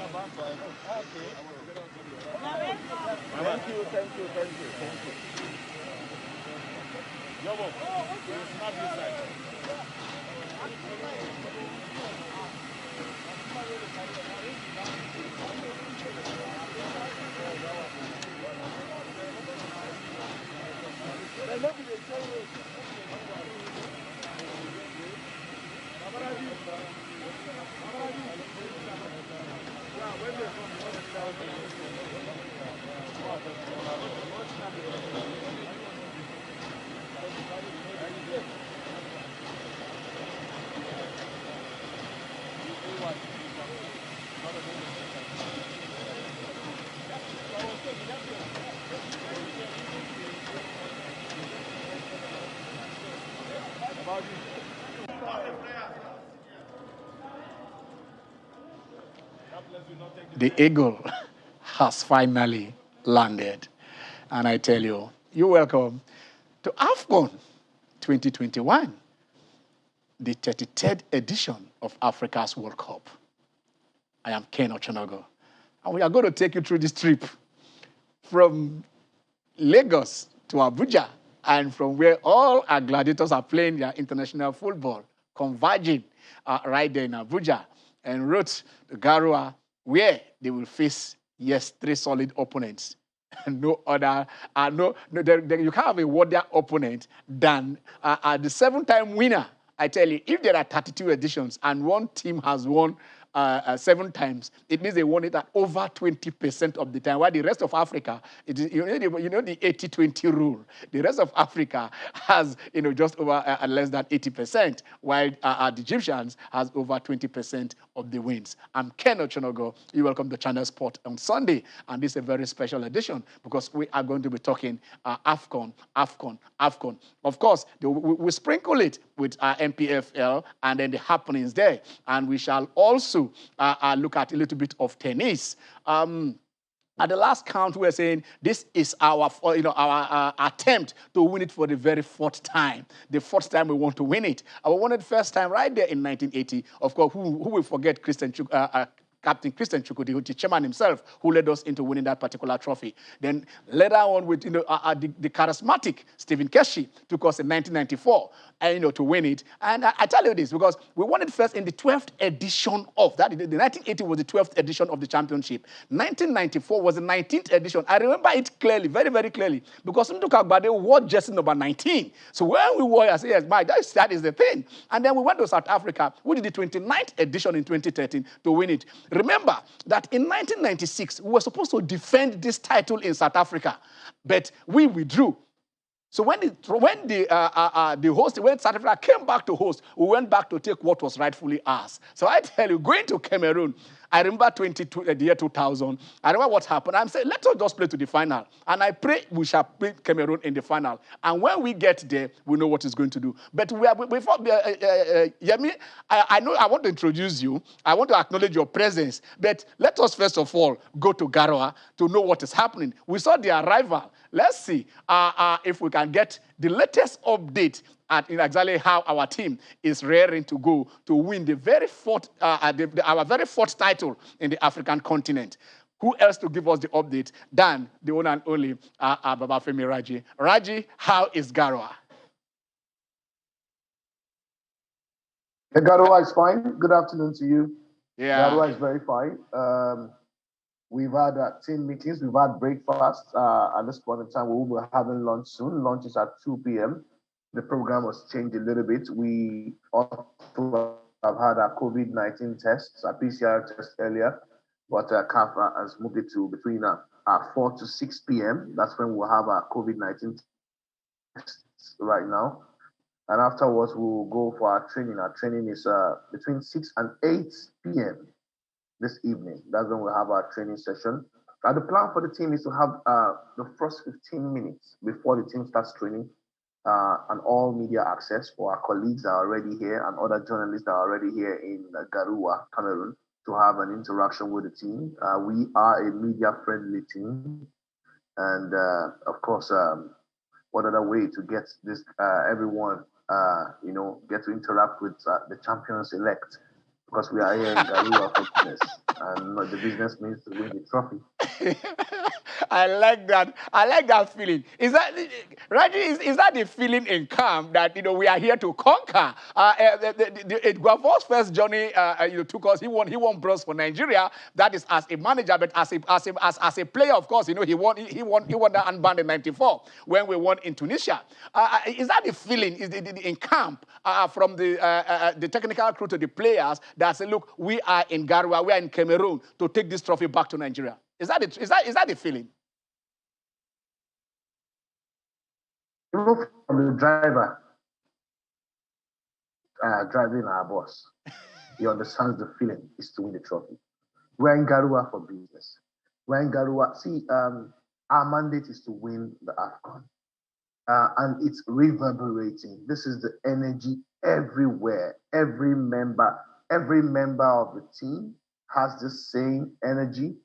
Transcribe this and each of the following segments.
Thank you. Yobo, it's not this side. The eagle has finally landed. And I tell you, you're welcome to AFCON 2021, the 33rd edition of Africa's World Cup. I am Ken Ochonogo, and we are going to take you through this trip from Lagos to Abuja, and from where all our gladiators are playing their international football, converging right there in Abuja, and route to Garoua, where they will face, yes, 3 solid opponents. No other, you can't have a worthier opponent than the 7-time winner. I tell you, if there are 32 editions and one team has won 7 times, it means they won it at over 20% of the time, while the rest of Africa, it is, you know the 80-20 rule. The rest of Africa has just over less than 80%, while the Egyptians has over 20% of the wins. I'm Ken Ochonogo. You welcome to Channel Sport on Sunday, and this is a very special edition because we are going to be talking AFCON. Of course, we sprinkle it with MPFL and then the happenings there, and we shall also look at a little bit of tennis. At the last count, we were saying this is our attempt to win it for the very 4th time. The 4th time we want to win it. We won it first time right there in 1980. Of course, who will forget Captain Christian Chukwujekwu, the chairman himself, who led us into winning that particular trophy. Then later on with the charismatic Stephen Keshi took us in 1994 to win it. And I tell you this because we won it first in the 12th edition of that. The 1980 was the 12th edition of the championship. 1994 was the 19th edition. I remember it clearly, very, very clearly, because Nduka wore jersey number 19. So when we wore, I said, yes, Mike, that is the thing. And then we went to South Africa. We did the 29th edition in 2013 to win it. Remember that in 1996, we were supposed to defend this title in South Africa, but we withdrew. So when South Africa came back to host, we went back to take what was rightfully ours. So I tell you, going to Cameroon, I remember the year 2000. I remember what happened. I'm saying, let's just play to the final. And I pray we shall play Cameroon in the final. And when we get there, we know what it's going to do. But before, Yemi, I know I want to introduce you. I want to acknowledge your presence. But let us first of all go to Garoua to know what is happening. We saw the arrival. Let's see if we can get the latest update in exactly how our team is raring to go to win the very 4th, our very 4th title in the African continent. Who else to give us the update than the one and only Babafemi Raji? Raji, how is Garoua? Garoua is fine. Good afternoon to you. Yeah. Garoua is very fine. We've had team meetings. We've had breakfast. At this point in time, we will be having lunch soon. Lunch is at 2 p.m. The program was changed a little bit. We also have had a COVID-19 test, a PCR test earlier, but CAF has moved it to between 4 to 6 p.m. That's when we'll have our COVID-19 tests right now. And afterwards, we'll go for our training. Our training is between 6 and 8 p.m. this evening. That's when we'll have our training session. The plan for the team is to have the first 15 minutes before the team starts training, and all media access for our colleagues that are already here and other journalists that are already here in Garoua, Cameroon, to have an interaction with the team. We are a media-friendly team, and of course, what other way to get this everyone, get to interact with the champions elect. because we are here in Garua for business, and not the business means to win the trophy. I like that. I like that feeling. Is that right? Is that the feeling in camp that we are here to conquer? Guavo's first journey took us. He won bronze for Nigeria. That is as a manager, but as a player, of course, he won the handband in '94 when we won in Tunisia. Is that the feeling? Is in camp from the technical crew to the players that say, look, we are in Garua, we are in Cameroon to take this trophy back to Nigeria? Is that the feeling? Even from the driver driving our bus, he understands the feeling is to win the trophy. We're in Garua for business. We're in Garua. See, our mandate is to win the AFCON. And it's reverberating. This is the energy everywhere. Every member of the team has the same energy.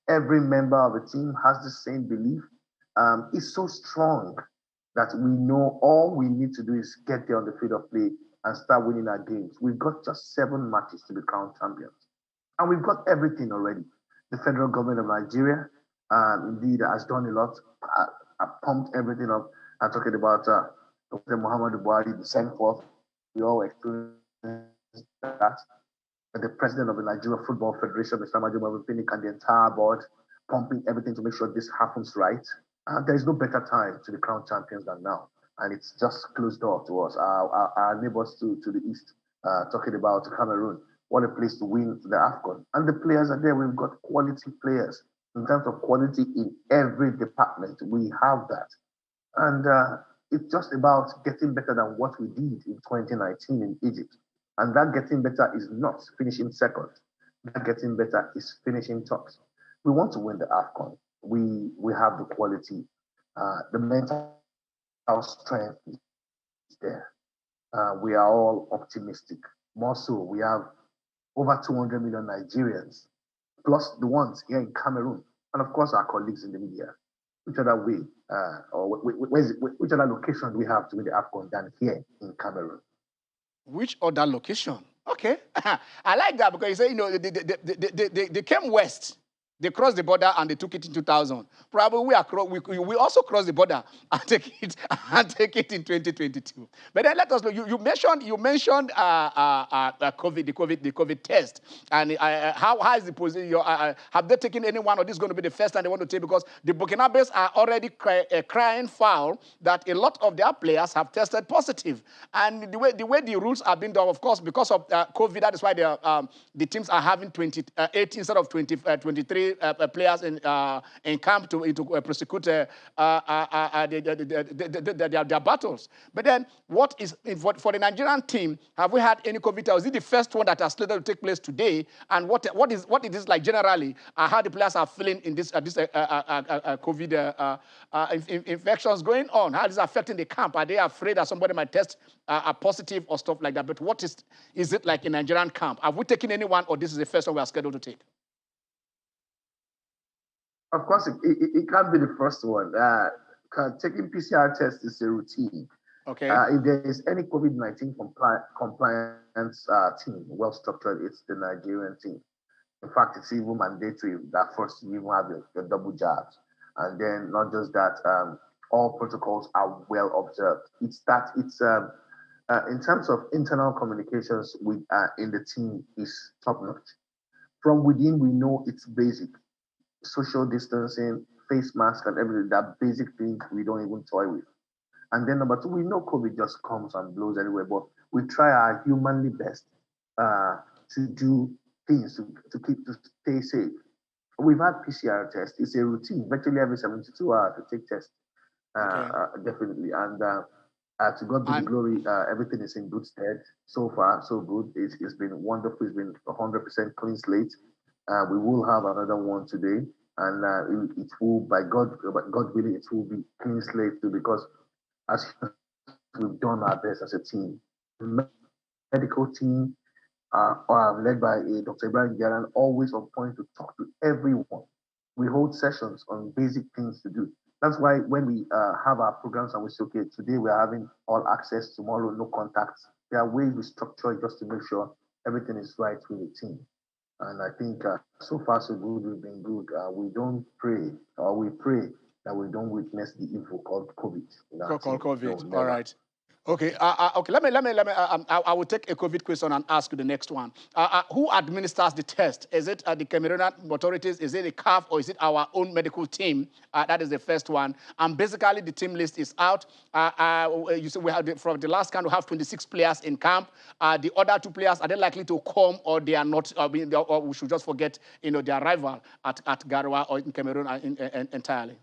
Every member of the team has the same belief. It's so strong that we know all we need to do is get there on the field of play and start winning our games. We've got just 7 matches to be crowned champions. And we've got everything already. The federal government of Nigeria, indeed, has done a lot, pumped everything up. I'm talking about Dr. Muhammadu Buhari, the sent forth. We all experienced that. The president of the Nigeria Football Federation, Mr. Majuma Pinnick, and the entire board pumping everything to make sure this happens right. There is no better time to be crowned champions than now. And it's just closed door to us. Our neighbors to the east, talking about Cameroon. What a place to win the AFCON. And the players are there. We've got quality players. In terms of quality in every department, we have that. And it's just about getting better than what we did in 2019 in Egypt. And that getting better is not finishing second. That getting better is finishing top. We want to win the AFCON. We have the quality. The mental strength is there. We are all optimistic. More so, we have over 200 million Nigerians, plus the ones here in Cameroon, and of course our colleagues in the media. Which other way, which other location do we have to win the AFCON than here in Cameroon? Which other location? Okay, I like that because you say they came west. They crossed the border and they took it in 2000. Probably we also crossed the border and take it in 2022. But then let us know. You mentioned COVID, the COVID test, and how is the position? Have they taken anyone, or this is going to be the first time they want to take? Because the Burkinabes are already crying foul that a lot of their players have tested positive, and the way the rules are being done, of course, because of COVID, that is why the teams are having 18 instead of 23 players in camp to prosecute their battles. But then, what is for the Nigerian team? Have we had any COVID? Is it the first one that has slated to take place today? And what it is like generally? How the players are feeling in this COVID infections going on? How is it affecting the camp? Are they afraid that somebody might test positive or stuff like that? But what is it like in Nigerian camp? Have we taken anyone, or this is the first one we are scheduled to take? Of course, it can't be the first one. Taking PCR tests is a routine. Okay. If there is any COVID-19 compliance team well structured, it's the Nigerian team. In fact, it's even mandatory that first you even have your double jabs. And then not just that, all protocols are well observed. In terms of internal communications in the team is top notch. From within, we know it's basic. Social distancing, face mask, and everything, that basic things we don't even toy with. And then number two, we know COVID just comes and blows anywhere, but we try our humanly best to do things to stay safe. We've had PCR tests. It's a routine, virtually every 72 hours to take tests, definitely. And to God be the glory, everything is in good stead. So far, so good. It's been wonderful. It's been 100% clean slate. We will have another one today, and it will, by God willing, it will be clean slate too, because as we've done our best as a team. The medical team, led by Dr. Ibrahim Garan, always on point to talk to everyone. We hold sessions on basic things to do. That's why when we have our programs and we say, okay, today we're having all access, tomorrow no contacts. There are ways we structure it just to make sure everything is right with the team. And I think so far so good, we've been good. We don't pray, or we pray that we don't witness the evil called COVID in our Call team. No, COVID. All never. right. Okay. Okay. Let me. I will take a COVID question and ask you the next one. Who administers the test? Is it the Cameroonian authorities? Is it the CAF, or is it our own medical team? That is the first one. And basically, the team list is out. You see, we have from the last count, we have 26 players in camp. The other two players, are they likely to come, or they are not? Or we should just forget, their arrival at Garoua or in Cameroon entirely.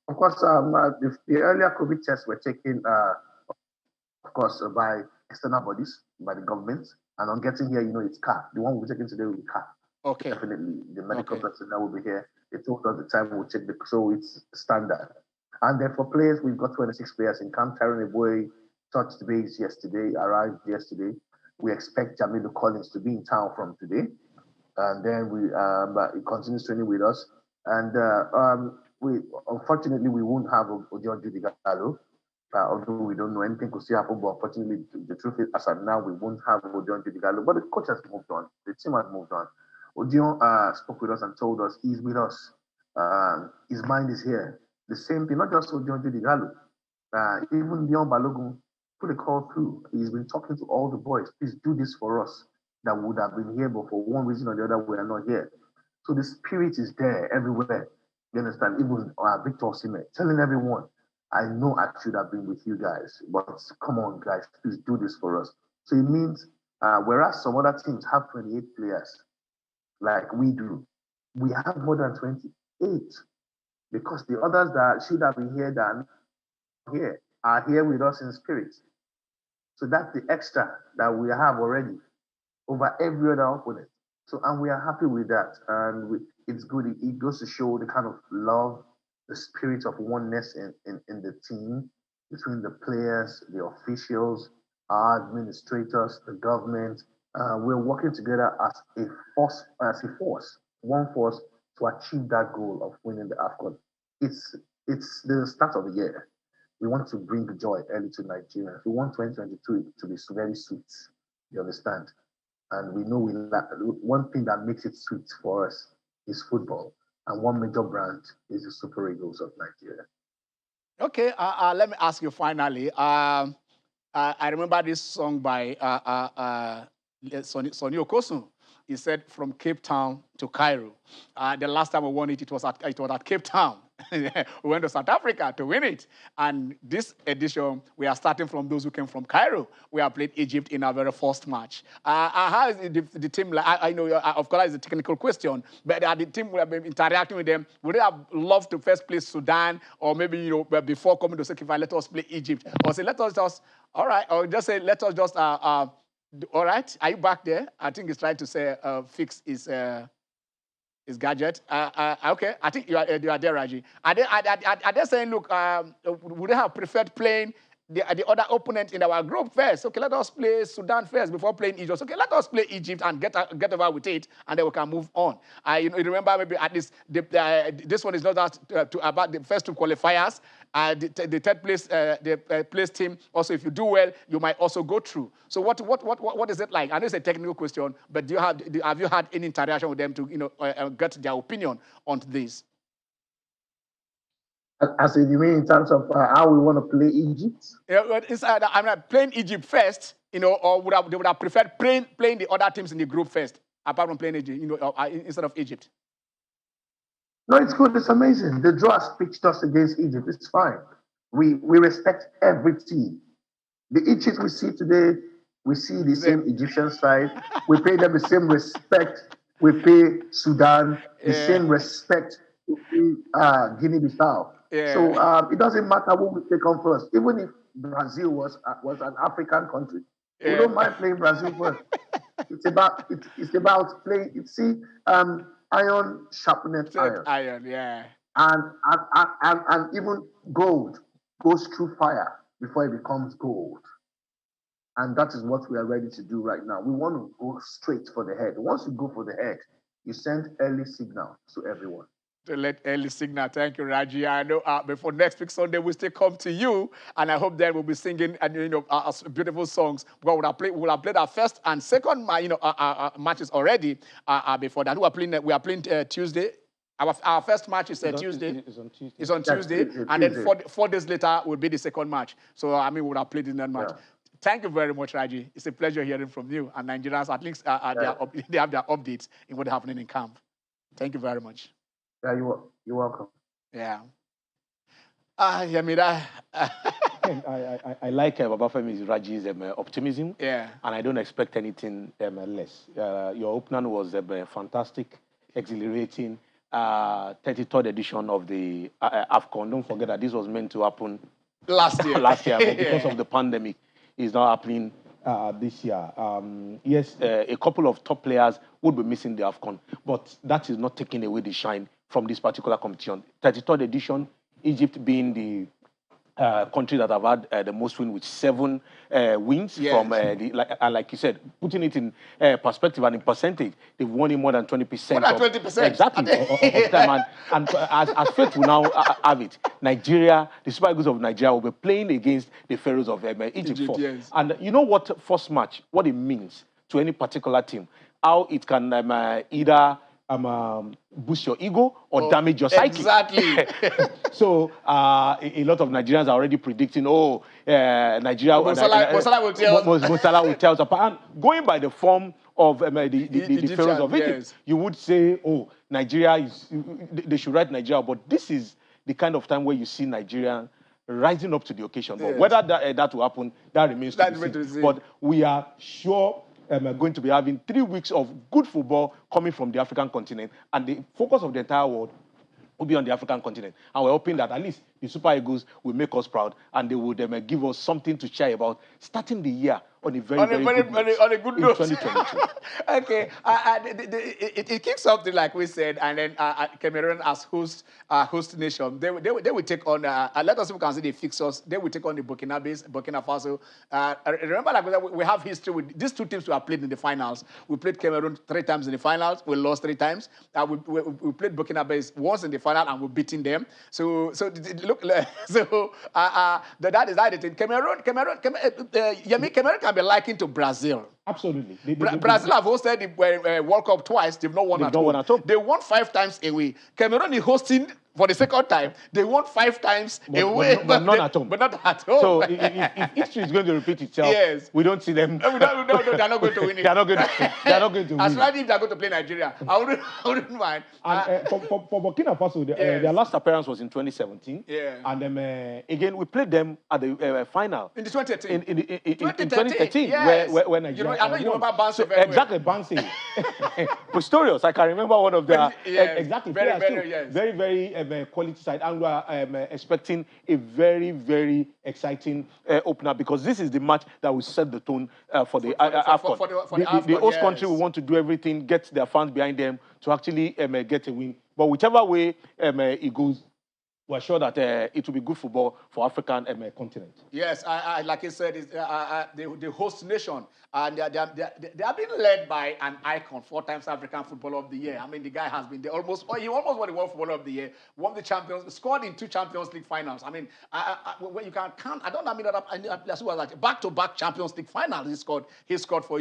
Of course, the earlier COVID tests were taken, of course, by external bodies, by the government. And on getting here, it's CAF. The one we're taking today will be CAF. Okay. Definitely, the medical Okay. personnel will be here. They told us the time we'll check so it's standard. And then for players, we've got 26 players in camp. Tyron Eboy touched base yesterday, arrived yesterday. We expect Jamilu Collins to be in town from today, and then he continues training with us. And we unfortunately we won't have Odio Judigalo. Although we don't know anything could still happen, but unfortunately, the truth is, as of now, we won't have Odion Judigalo. But the coach has moved on. The team has moved on. Odion spoke with us and told us he's with us. His mind is here. The same thing, not just Odion Judigalo. Even Leon Balogun put a call through. He's been talking to all the boys. Please do this for us. That would have been here, but for one reason or the other, we are not here. So the spirit is there everywhere. You understand? Even Victor Osimhen telling everyone, I know I should have been with you guys, but come on, guys, please do this for us. So it means, whereas some other teams have 28 players, like we do, we have more than 28 because the others that should have been here that are here with us in spirit. So that's the extra that we have already over every other opponent. So, and we are happy with that. And it's good. It goes to show the kind of love, the spirit of oneness in the team between the players, the officials, our administrators, the government. We're working together one force to achieve that goal of winning the AFCON. It's the start of the year. We want to bring joy early to Nigeria. We want 2022 to be very sweet. You understand? And we know one thing that makes it sweet for us is football. And one major brand is the Super Eagles of Nigeria. Okay, let me ask you finally. I remember this song by Sonny Okosun. He said, "From Cape Town to Cairo." The last time we won it, it was at Cape Town. We went to South Africa to win it. And this edition, we are starting from those who came from Cairo. We have played Egypt in our very first match. How is the team? I know, of course, it's a technical question, but the team we have been interacting with them. Would they have loved to first play Sudan, or maybe before coming to Sekifa, let us play Egypt, or say let us just or just say let us just all right? Are you back there? I think he's trying to say fix his gadget. Okay, I think you are there, Raji. Are they saying, look, would they have preferred playing the other opponent in our group first? Okay, let us play Sudan first before playing Egypt. Okay, let us play Egypt and get over with it, and then we can move on. You remember maybe at least this one is not about the first two qualifiers. The third place, the place team. Also, if you do well, you might also go through. So what is it like? I know it's a technical question, but have you had any interaction with them to get their opinion on this? As in, you mean in terms of how we want to play Egypt? Yeah, but I'm not playing Egypt first, or they would have preferred playing the other teams in the group first, apart from playing Egypt, instead of Egypt. No, it's good. It's amazing. The draw has pitched us against Egypt. It's fine. We respect every team. The Egypt we see today, we see the same Egyptian side. We pay them the same respect. We pay Sudan the same respect. We pay Guinea-Bissau. Yeah. So it doesn't matter who we take on first. Even if Brazil was an African country, we don't mind playing Brazil first. It's about playing. Iron sharpeneth iron. Iron, yeah. And even gold goes through fire before it becomes gold. And that is what we are ready to do right now. We want to go straight for the head. Once you go for the head, you send early signal to everyone. to let early signal. Thank you, Raji. I know before next week Sunday we'll still come to you, and I hope that we'll be singing and beautiful songs. Because we'll have played our first and second matches already. Before that, we are playing Tuesday. Our first match is Tuesday. It's on Tuesday. It's on Tuesday, and then 4 days later will be the second match. So I mean, we'll have played in that match. Yeah. Thank you very much, Raji. It's a pleasure hearing from you. And Nigerians, at least they have their updates in what's happening in camp. Thank you very much. Yeah, you're welcome. Yeah. I like Babafemi's Raji's optimism. Yeah. And I don't expect anything less. Your opener was fantastic, exhilarating. 33rd edition of the AFCON. Don't forget that this was meant to happen last year. But because of the pandemic, it's not happening this year. Yes, a couple of top players would be missing the AFCON, but that is not taking away the shine from this particular competition. 33rd edition, Egypt being the country that have had the most wins with 7 wins. Yes. From like you said, putting it in perspective and in percentage, they've won in more than 20%. More than 20%. Exactly. Of time. And as fate will now have it, Nigeria, the Super Eagles of Nigeria will be playing against the Pharaohs of Egypt first. Yes. And you know what first match, what it means to any particular team, how it can either boost your ego or damage your psyche. Exactly. So a lot of Nigerians are already predicting, Nigeria Mo Salah will tell us apart. And going by the form of the Pharaohs of Egypt, yes, you would say, Nigeria they should write Nigeria, but this is the kind of time where you see Nigeria rising up to the occasion. But yes, whether that will happen, that remains to be seen. But we are sure going to be having 3 weeks of good football coming from the African continent, and the focus of the entire world will be on the African continent. And we're hoping that at least the Super Eagles will make us proud, and they would give us something to cheer about, starting the year on a very good note. 2022. Okay. It kicks off like we said, and then Cameroon as host nation, they will take on, let us see if we can see the fixtures, they will take on the Burkina Faso. Remember, like we have history with these two teams who have played in the finals. We played Cameroon 3 times in the finals, we lost 3 times. We played Burkina Faso once in the final, and we're beating them. So that is the thing. Cameroon can be likened to Brazil. Absolutely. Brazil have hosted the World Cup twice. They've not won at home. They won 5 times away. Cameroon is hosting for the second time. They won 5 times away. But not at home. But not at home. So if history is going to repeat itself, yes, we don't see them. No, they're not going to win it. They're not going to win. As right if they're going to play Nigeria, I wouldn't mind. And for Burkina Faso, their last appearance was in 2017. Yeah. And again, we played them at the final. In 2013. In 2013, yes, where Nigeria. I know you remember bouncing. Exactly, bouncing. Pistorius, I can remember one of their exactly very quality side, and we are expecting a very exciting opener, because this is the match that will set the tone for the AFCON. The host country will want to do everything, get their fans behind them to actually get a win. But whichever way it goes, we're sure that it will be good football for African continent. Yes, like I said, the host nation, and they have been led by an icon, 4 times African Footballer of the Year. I mean, the guy has been there he almost won the World Footballer of the Year, won the Champions, scored in 2 Champions League finals. I mean, when you can count, I don't mean that back-to-back Champions League finals he scored for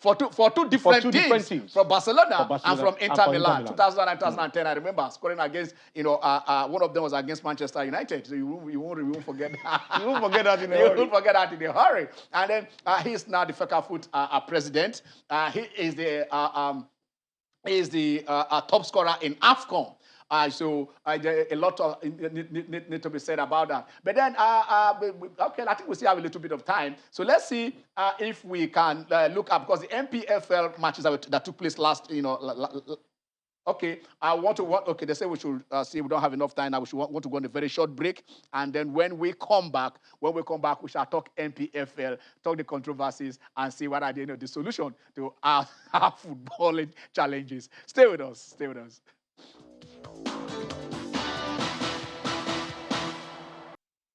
for two different teams, from Barcelona and from Inter Milan, 2000 and 2010. I remember scoring against one of them was against Manchester United, so you won't forget that. You won't forget that in a hurry. You won't forget that in a hurry. And then he's now the Fecafoot president. He is the top scorer in AFCON. So a lot of need to be said about that. But then, okay, I think we still have a little bit of time. So let's see if we can look up, because the MPFL matches that took place last, okay, okay, they say we should see we don't have enough time now. We should want to go on a very short break. And then when we come back, we shall talk MPFL, talk the controversies, and see what are the solution to our footballing challenges. Stay with us.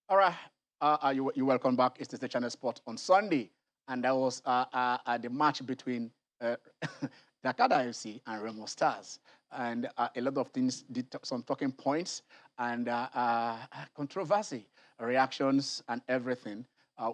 All right, you're welcome back. It's the Channel Sport on Sunday. And that was the match between Dakar FC and Remo Stars. and a lot of things, some talking points, and controversy, reactions, and everything.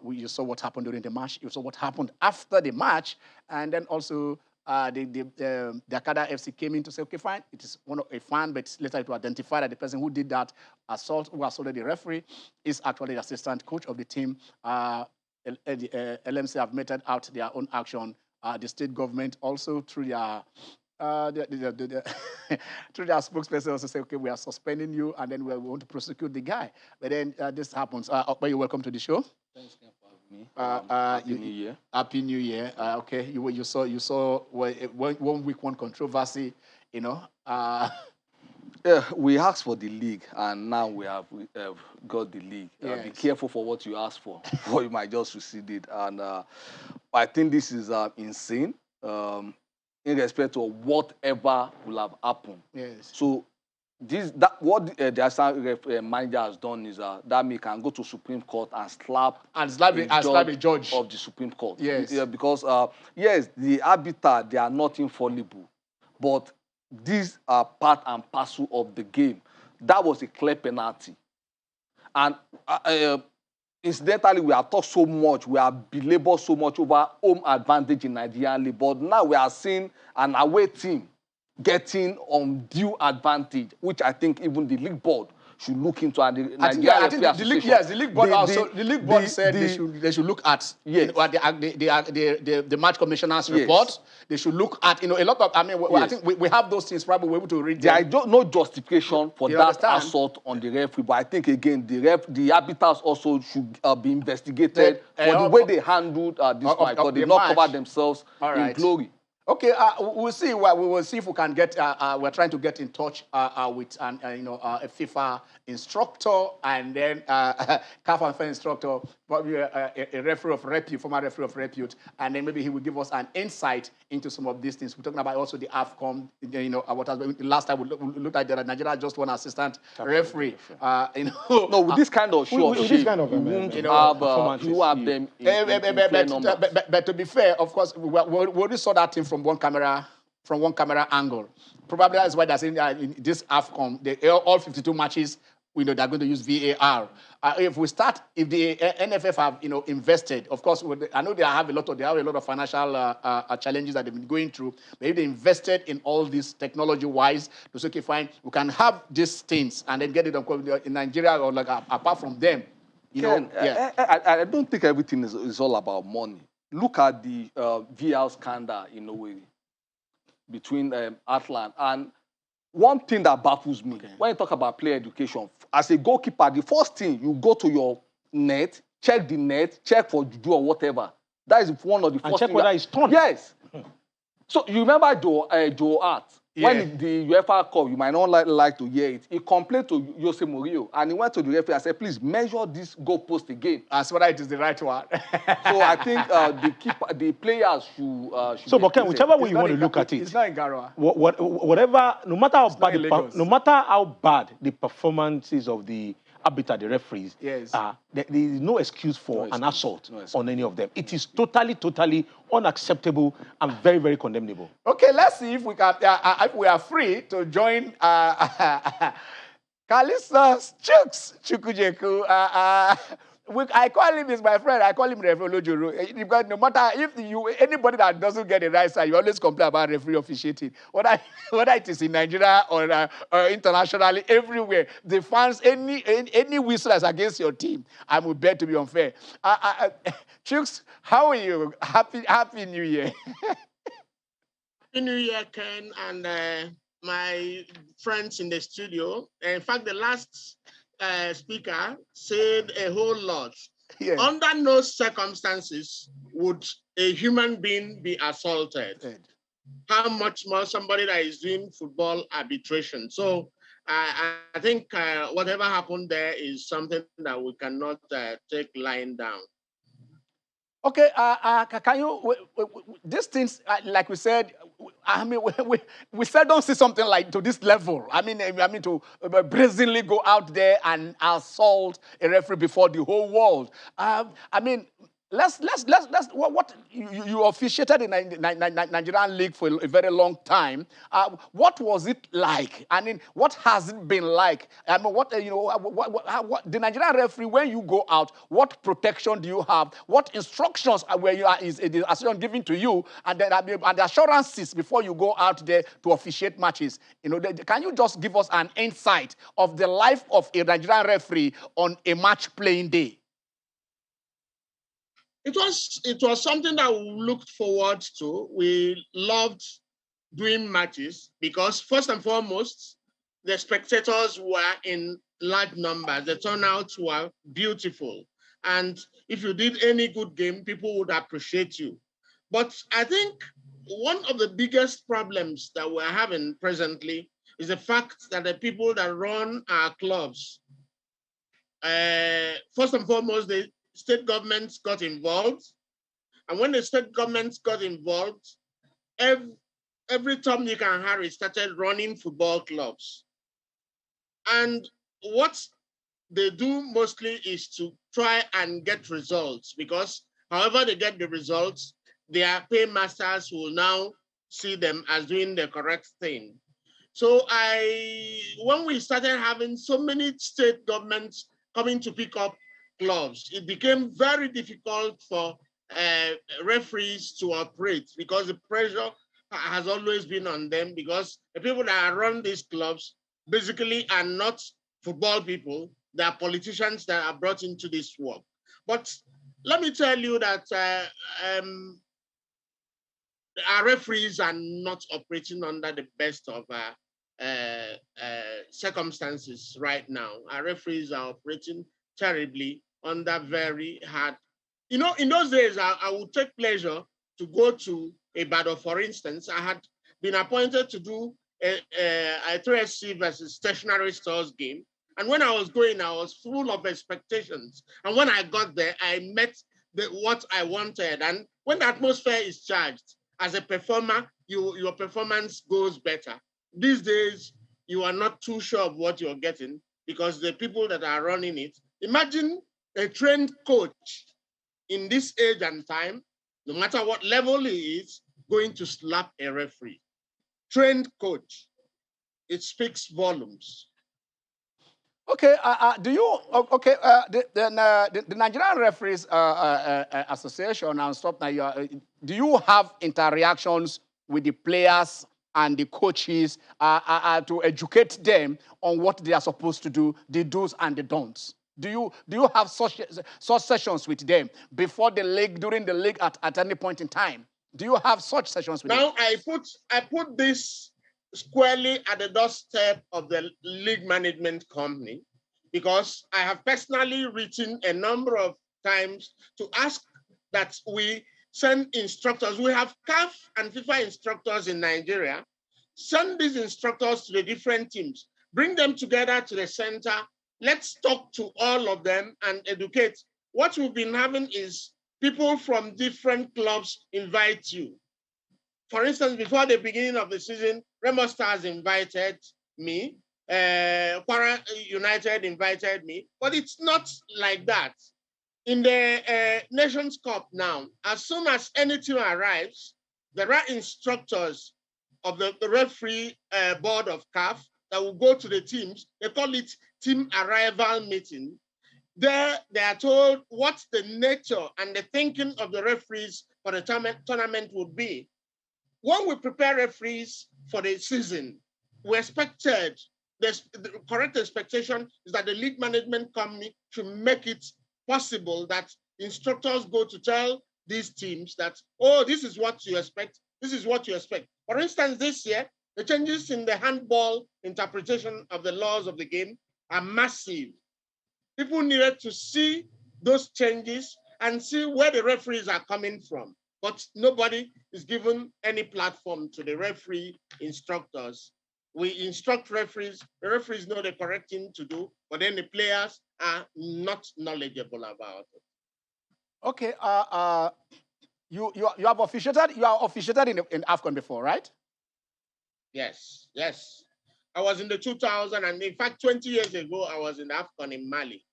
You saw what happened during the match. You saw what happened after the match, and then also the Akada FC came in to say, okay, fine, it is a fan, but later it was identified that the person who did that who assaulted the referee, is actually the assistant coach of the team. The LMC have meted out their own action. The state government also through their through their spokesperson also say, okay, we are suspending you, and then we want to prosecute the guy. But then this happens. You're welcome to the show. Thanks again for having me. Happy New Year. Happy New Year. Okay, you saw one week one controversy, you know. Yeah, we asked for the league, and now we have got the league. Yes. Be careful for what you ask for, or you might just receive it. And I think this is insane, in respect of whatever will have happened. Yes. So what the assistant manager has done is that he can go to Supreme Court and slap a judge of the Supreme Court. Yes. Yeah, because yes, the arbiter, they are not infallible, but these are part and parcel of the game. That was a clear penalty. And incidentally, we have talked so much, we have belabored so much over home advantage in Nigerian league, but now we are seeing an away team getting undue advantage, which I think even the league board should look into. And the I think the league board said they should look at the match commissioner's report. They should look at, a lot of, I think we have those things, probably we're able to read them. There is no justification for that assault on the referee, but I think again the arbiters also should be investigated for the way they handled this match, because they not cover themselves in glory. Okay, we'll see. We will see if we can get. We're trying to get in touch with a FIFA instructor, and then CAF and FIFA instructor, probably a referee of repute, former referee of repute, and then maybe he will give us an insight into some of these things. We're talking about also the AFCON. What has been last time we looked at that Nigeria just one assistant referee. No, with this kind of show, this kind of you have them. But to be fair, of course, we already saw that thing from one camera angle. Probably that's why they're saying in this AFCON, all 52 matches, they're going to use VAR. If the NFF have invested, of course, I know they have a lot of financial challenges that they've been going through. Maybe they invested in all this technology-wise to say, okay, fine, we can have these things and then get it in Nigeria, or apart from them. I don't think everything is all about money. Look at the VAR scandal in a way between Atlant. And one thing that baffles me, when you talk about player education, as a goalkeeper, the first thing, you go to your net, check the net, check for juju or whatever. That is one of the first things. And check whether it's torn. Yes. So you remember Joe Hart? Yeah. When the UEFA Cup, you might not like to hear it, he complained to Jose Mourinho, and he went to the referee and said, please measure this goalpost again. As whether it is the right one. So I think the players should so, but Ken, whichever way you want to look at it, it's not in Garoua. Whatever, no matter how bad the performances of the arbiter, the referees, yes, there is no excuse for an assault on any of them. It is totally unacceptable and very, very condemnable. Okay, let's see if we can, if we are free to join Kalisa's Chukwujekwu. I call him, he's my friend, I call him Referee Olojoro. Because no matter anybody that doesn't get the right side, you always complain about referee officiating. Whether it is in Nigeria or internationally, everywhere, the fans, any whistle that's against your team, I would bet to be unfair. Chooks, how are you? Happy New Year. Happy New Year, Ken, and my friends in the studio. In fact, the last speaker said a whole lot. Yeah. Under no circumstances would a human being be assaulted. How much more somebody that is doing football arbitration? So I think whatever happened there is something that we cannot take lying down. Okay, can you, these things, like we said, we seldom see something like to this level. I mean to brazenly go out there and assault a referee before the whole world. what you officiated in Nigerian league for a very long time. What was it like? I mean, what has it been like? I mean, what the Nigerian referee, when you go out, what protection do you have? What instructions is the association giving to you, and then and the assurances before you go out there to officiate matches? Can you just give us an insight of the life of a Nigerian referee on a match playing day? It was something that we looked forward to. We loved doing matches because first and foremost, the spectators were in large numbers. The turnouts were beautiful. And if you did any good game, people would appreciate you. But I think one of the biggest problems that we're having presently is the fact that the people that run our clubs, first and foremost, the state governments got involved. And when the state governments got involved, every Tom, Dick, and Harry started running football clubs. And what they do mostly is to try and get results, because however they get the results, their paymasters will now see them as doing the correct thing. So when we started having so many state governments coming to pick up clubs, it became very difficult for referees to operate because the pressure has always been on them, because the people that run these clubs basically are not football people. They are politicians that are brought into this work. But let me tell you that our referees are not operating under the best of circumstances right now. Our referees are operating terribly under very hard. In those days, I would take pleasure to go to Ibadan, for instance. I had been appointed to do a 3SC versus stationary stores game. And when I was going, I was full of expectations. And when I got there, I met what I wanted. And when the atmosphere is charged, as a performer, your performance goes better. These days, you are not too sure of what you're getting because the people that are running it. Imagine a trained coach in this age and time, no matter what level he is, going to slap a referee. Trained coach. It speaks volumes. Okay, the Nigerian Referees Association and stuff now, do you have interactions with the players and the coaches to educate them on what they are supposed to do, the do's and the don'ts? Do you have such sessions with them before the league, during the league, at any point in time? Do you have such sessions with them? Now I put this squarely at the doorstep of the league management company, because I have personally written a number of times to ask that we send instructors. We have CAF and FIFA instructors in Nigeria. Send these instructors to the different teams. Bring them together to the center. Let's talk to all of them and educate. What we've been having is people from different clubs invite you. For instance, before the beginning of the season, Remo Stars invited me. Kwara United invited me. But it's not like that. In the Nations Cup now, as soon as any team arrives, there are instructors of the referee board of CAF that will go to the teams. They call it team arrival meeting. There, they are told what the nature and the thinking of the referees for the tournament would be. When we prepare referees for the season, we expected, the correct expectation is that the league management company should make it possible that instructors go to tell these teams that, oh, this is what you expect, this is what you expect. For instance, this year, the changes in the handball interpretation of the laws of the game are massive. People needed to see those changes and see where the referees are coming from. But nobody is given any platform to the referee instructors. We instruct referees, the referees know the correct thing to do, but then the players are not knowledgeable about it. Okay, you have officiated, you are officiated in AFCON before, right? Yes. I was in the 2000, and in fact, 20 years ago, I was in AFCON in Mali.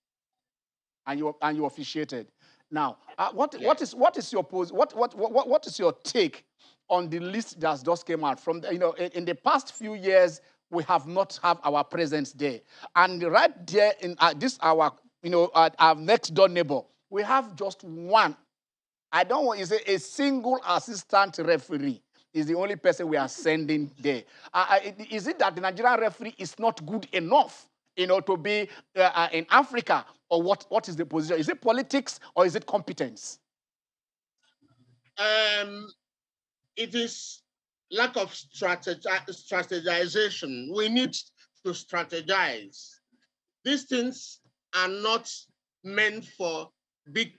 And you officiated. Now, what is your what is your take on the list that just came out from the, in the past few years we have not have our presence there, and right there in this our our next door neighbor we have just one. I don't want to say a single assistant referee is the only person we are sending there. Is it that the Nigerian referee is not good enough, to be in Africa, or what is the position? Is it politics or is it competence? It is lack of strategization. We need to strategize. These things are not meant for big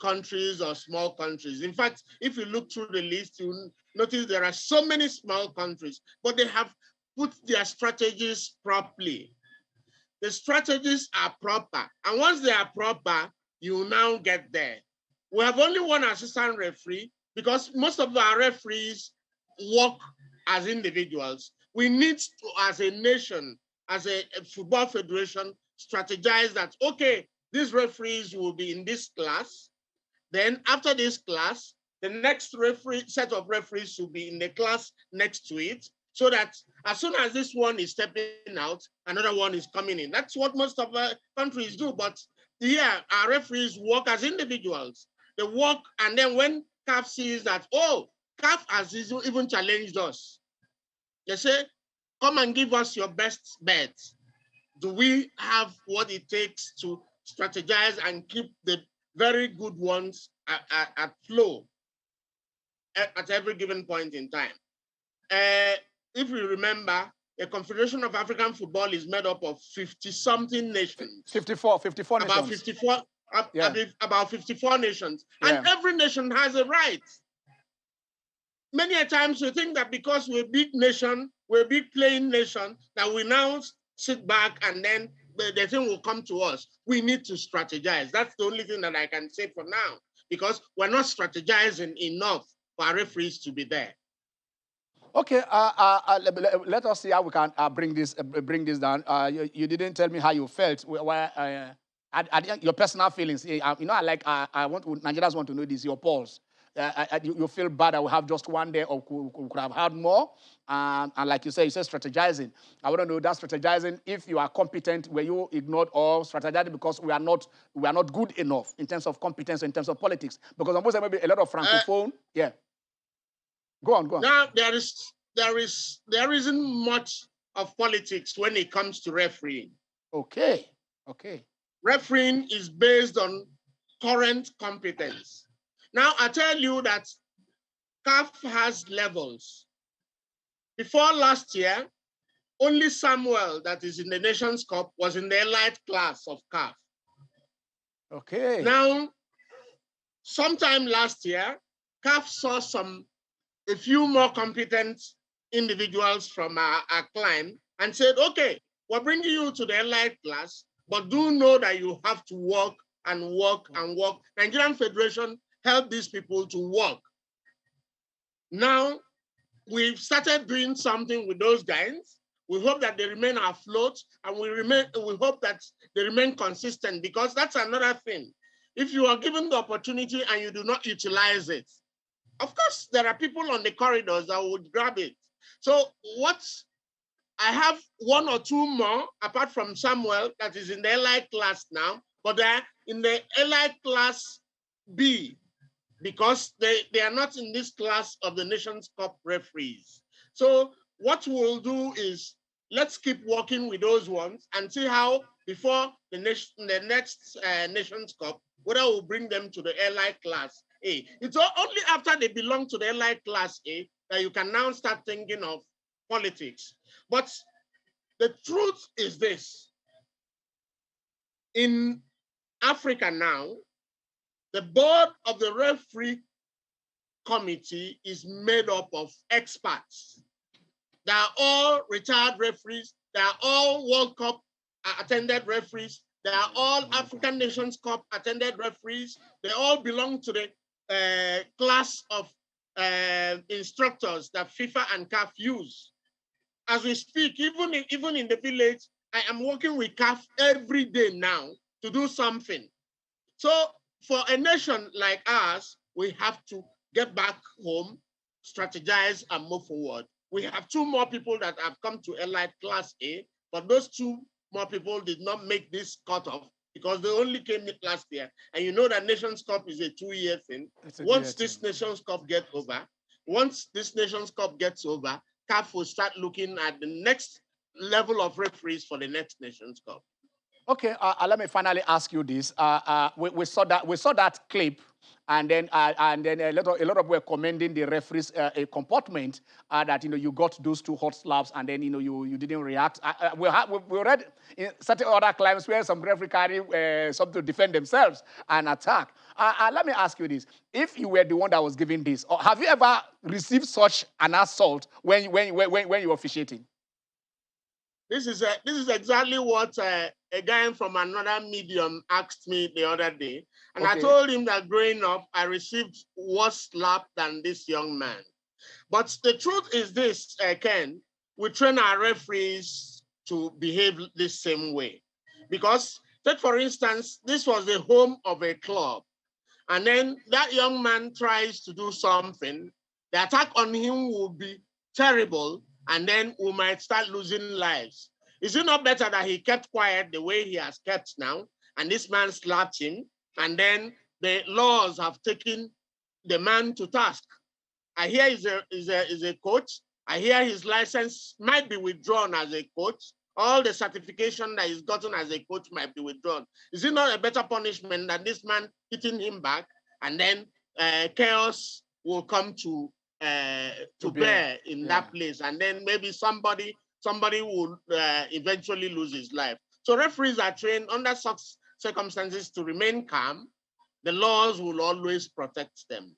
countries or small countries. In fact, if you look through the list, you notice there are so many small countries, but they have put their strategies properly. The strategies are proper. And once they are proper, you now get there. We have only one assistant referee because most of our referees work as individuals. We need to, as a nation, as a football federation, strategize that, okay, these referees will be in this class. Then after this class, the next set of referees will be in the class next to it, so that as soon as this one is stepping out, another one is coming in. That's what most of our countries do. But here, our referees work as individuals. They work, and then when CAF sees that, oh, CAF has even challenged us, they say, come and give us your best bet. Do we have what it takes to strategize and keep the very good ones at flow at every given point in time? If you remember, the Confederation of African Football is made up of 50-something nations. 54 about nations. 54, about 54 nations. Yeah. And every nation has a right. Many a times we think that because we're a big nation, we're a big playing nation, that we now sit back and then the thing will come to us. We need to strategize. That's the only thing that I can say for now, because we're not strategizing enough for our referees to be there. Okay, let us see how we can bring this down. You didn't tell me how you felt. Your personal feelings. I want Nigerians want to know this. Your pulse. You feel bad that we have just one day, or could have had more. And like you said strategizing. I want to know that strategizing. If you are competent, were you ignored or strategizing because we are not good enough in terms of competence, in terms of politics? Because almost maybe a lot of francophone. Yeah. Go on. Now there isn't much of politics when it comes to refereeing. Okay. Refereeing is based on current competence. Now I tell you that CAF has levels. Before last year, only Samuel, that is in the Nations Cup, was in the elite class of CAF. Okay. Now, sometime last year, CAF saw a few more competent individuals from our climb and said, okay, we're bringing you to the elite class, but do know that you have to work and work and work. Nigerian Federation help these people to work. Now, we've started doing something with those guys. We hope that they remain afloat, and we hope that they remain consistent, because that's another thing. If you are given the opportunity and you do not utilize it, of course, there are people on the corridors that would grab it. So I have one or two more, apart from Samuel, that is in the elite class now, but they're in the elite class B, because they are not in this class of the Nations Cup referees. So what we'll do is, let's keep working with those ones and see how, before the next Nations Cup, whether we'll bring them to the elite class A. It's only after they belong to the elite class A that you can now start thinking of politics. But the truth is this: in Africa now, the board of the referee committee is made up of experts. They are all retired referees. They are all World Cup attended referees. They are all African Nations Cup attended referees. They all belong to the class of instructors that FIFA and CAF use. As we speak, even in the village, I am working with CAF every day now to do something. So for a nation like ours, we have to get back home, strategize, and move forward. We have 2 more people that have come to Elite Class A, but those 2 more people did not make this cutoff because they only came in last year. And you know that Nations Cup is a 2-year thing. Once this Nations Cup gets over, CAF will start looking at the next level of referees for the next Nations Cup. Okay, let me finally ask you this. We saw that clip, and then a lot of were commending the referees' comportment that you got those 2 hot slaps, and then you didn't react. We read in certain other climes where some referee carry something to defend themselves and attack. Let me ask you this: if you were the one that was giving this, or have you ever received such an assault when you were officiating? This is exactly what a guy from another medium asked me the other day. And I told him that growing up, I received worse slap than this young man. But the truth is this, Ken, we train our referees to behave the same way. Because, take for instance, this was the home of a club. And then that young man tries to do something. The attack on him will be terrible, and then we might start losing lives. Is it not better that he kept quiet the way he has kept now, and this man slapped him, and then the laws have taken the man to task? I hear he's a coach. I hear his license might be withdrawn as a coach. All the certification that he's gotten as a coach might be withdrawn. Is it not a better punishment than this man hitting him back, and then chaos will come to bear in that place, and then maybe somebody will eventually lose his life. So referees are trained under such circumstances to remain calm. The laws will always protect them.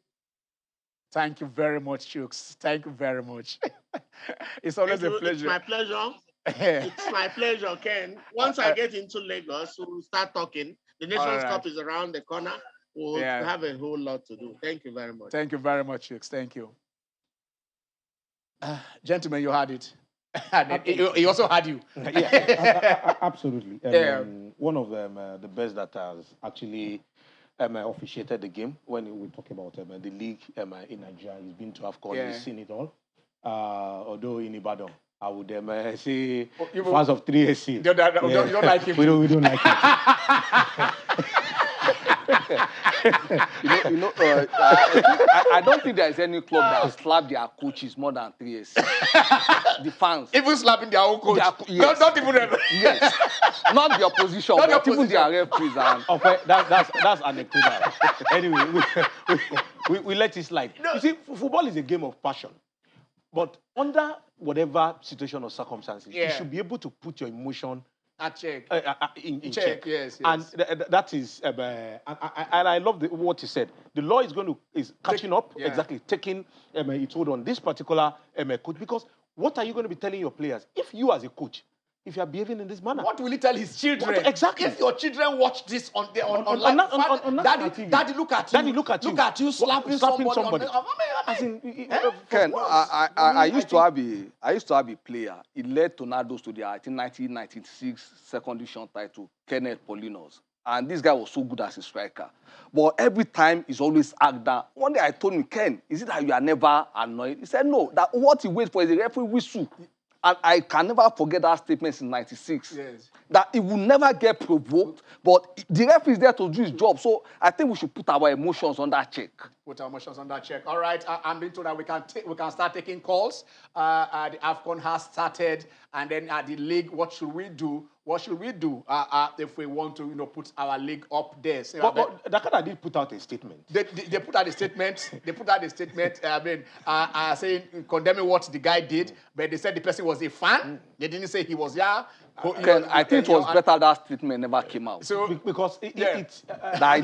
Thank you very much, Chooks. Thank you very much. It's always a pleasure. It's my pleasure. It's my pleasure, Ken. Once I get into Lagos, we'll start talking. The Nations Cup is around the corner. We'll have a whole lot to do. Thank you very much. Thank you very much, Chooks. Thank you. Gentlemen, you had it. He also had you. Yeah, absolutely. One of them, the best that has actually officiated the game. When we talk about the league in Nigeria, he's been to AFCON, he's seen it all. Although in Ibadan, I would say fans of 3SC. You don't like him. We don't like him. I don't think there is any club that slap their coaches more than 3SC. The fans. Even slapping their own coach. Yes. Not even yes. Not the opposition, not but the even their referees. Okay, that's anecdotal. Anyway, we let it slide. No. You see, football is a game of passion. But under whatever situation or circumstances, you should be able to put your emotion in check. Yes. And that is, and I love what he said. The law is catching up, exactly, taking its hold on this particular coach. Because what are you going to be telling your players if you as a coach, if you are behaving in this manner? What will he tell his children? Exactly. If your children watch this online, Daddy, look at you. Daddy, look at you. Look at you slapping somebody. Ken, I used to have a player. He led Tornadoes to their 1996 second division title, Kenneth Polinos. And this guy was so good as a striker. But every time he's always act down. One day I told him, Ken, is it that you are never annoyed? He said, no, that what he waits for is a referee whistle. And I can never forget that statement in 96. Yes. That he will never get provoked, but the referee is there to do his job. So I think we should put our emotions on that check. Put our emotions on that check. All right, I'm being told that we can start taking calls. The AFCON has started, and then the league, what should we do? What should we do if we want to, put our league up there? But Dakar did put out a statement. They put out a statement. Saying condemning what the guy did, but they said the person was a fan. They didn't say he was I think it was better that statement never came out. So because it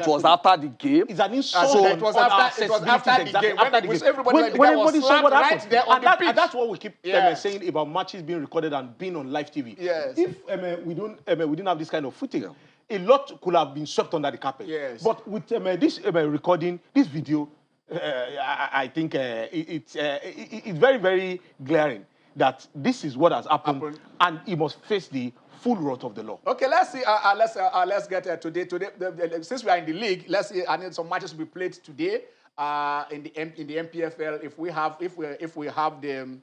was after the game. It's an insult. So it was after the game. When everybody saw what happened. Right there on the pitch. And that's what we keep saying about matches being recorded and being on live TV. Yes. If we didn't have this kind of footage, a lot could have been swept under the carpet. Yes. But with this recording, this video, I think it's very, very glaring that this is what has happened, and he must face the full wrath of the law. Okay, let's see. Let's get today. Since we are in the league, let's see. I need some matches to be played today in the MPFL. If we have them,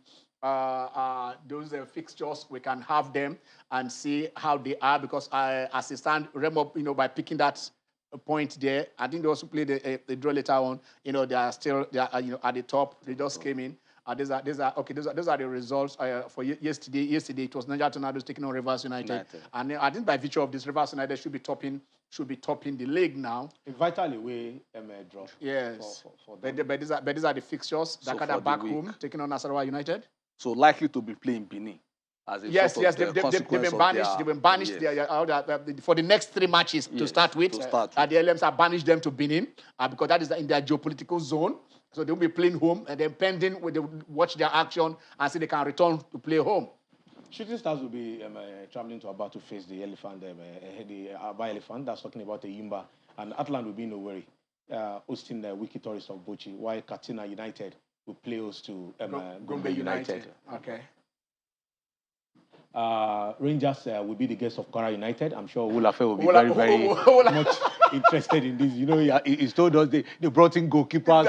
those fixtures, we can have them and see how they are. Because as it stands, Remo, by picking that point there, I think they also played the draw later on. They are still at the top. They just came in. These are the results for yesterday. Yesterday it was Niger Tornadoes taking on Rivers United, and I think by virtue of this, Rivers United should be topping the league now. A vital away draw. Yes, but these are the fixtures. So Dakar back home taking on Nasarawa United. So likely to be playing Benin. Yes, they've been banished. They've been banished for the next 3 matches to start with. The LMC have banished them to Benin because that is in their geopolitical zone. So they'll be playing home, and then pending, they will watch their action and see they can return to play home. Shooting Stars will be traveling to Aba to face the elephant, the Aba elephant. That's talking about the Yimba. And Atlant will be in Owerri, hosting the Wiki Tourists of Bochi, while Katsina United will play host to Gombe United. Okay. Rangers will be the guest of Kwara United. I'm sure Olafe will be very much interested in this. He's told us they brought in goalkeepers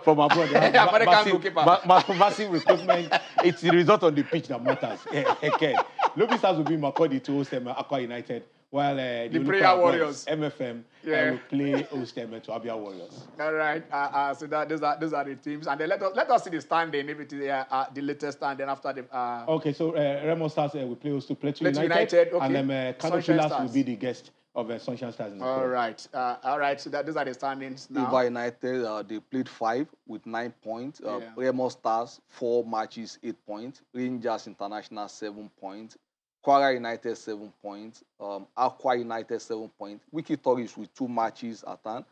from abroad. They have massive recruitment. It's the result on the pitch that matters. Okay. Lobby Stars will be Makurdi to host Aqua United, while the Prayer Warriors, MFM, will play host to Abia Warriors. All right. So those are the teams, and then let us see the standing. If it is the latest standing after the. Okay, so Remo Stars will play host to Plateau United, okay. And then Kano Pillars will be the guest of Sunshine Stars. All right. So those are the standings now. Iva United, they played 5 with 9 points. Remo Stars 4 matches, 8 points. Rangers International 7 points. Kwara United 7 points, Aqua United 7 points, Wiki Tourists with 2 matches at hand,